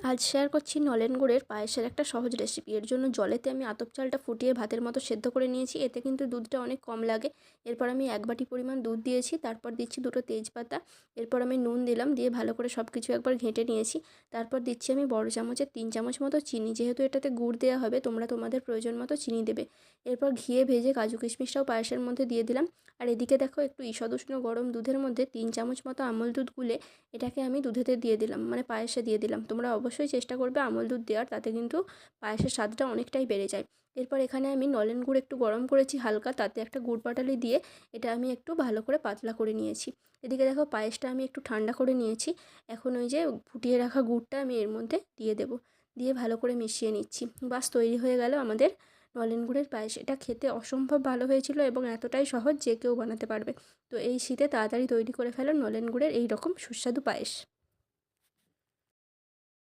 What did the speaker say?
আজ শেয়ার করছি নলেন গুড়ের পায়েসের একটা সহজ রেসিপি। এর জন্য জলেতে আমি আতপ চালটা ফুটিয়ে ভাতের মতো সেদ্ধ করে নিয়েছি। এতে কিন্তু দুধটা অনেক কম লাগে। এরপর আমি 1 বাটি পরিমাণ দুধ দিয়েছি, তারপর দিচ্ছি 2টো তেজপাতা, এরপর আমি নুন দিলাম, দিয়ে ভালো করে সব কিছু একবার ঘেঁটে নিয়েছি। তারপর দিচ্ছি আমি বড় চামচের 3 চামচ মতো চিনি। যেহেতু এটাতে গুড় দেওয়া হবে, তোমরা তোমাদের প্রয়োজন মতো চিনি দেবে। এরপর ঘিয়ে ভেজে কাজু কিশমিশটাও পায়েসের মধ্যে দিয়ে দিলাম। আর এদিকে দেখো, একটু ঈষৎ উষ্ণ গরম দুধের মধ্যে 3 চামচ মতো আমুল দুধ গুলে এটাকে আমি দুধেতে দিয়ে দিলাম, মানে পায়েসে দিয়ে দিলাম। তোমরা অবশ্যই চেষ্টা করবে আমুল দুধ দেওয়ার, তাতে কিন্তু পায়েসের স্বাদটা অনেকটাই বেড়ে যায়। এরপর এখানে আমি নলেন গুড় একটু গরম করেছি হালকা, তাতে একটা গুড় পাটালি দিয়ে এটা আমি একটু ভালো করে পাতলা করে নিয়েছি। এদিকে দেখো, পায়েসটা আমি একটু ঠান্ডা করে নিয়েছি। এখন ওই যে ফুটিয়ে রাখা গুড়টা আমি এর মধ্যে দিয়ে দেব, দিয়ে ভালো করে মিশিয়ে নিচ্ছি। বাস, তৈরি হয়ে গেল আমাদের নলেন গুড়ের পায়েস। এটা খেতে অসম্ভব ভালো হয়েছিল এবং এতটাই সহজ যে কেউ বানাতে পারবে। তো এই শীতে তাড়াতাড়ি তৈরি করে ফেলো নলেন গুড়ের এই রকম সুস্বাদু পায়েস।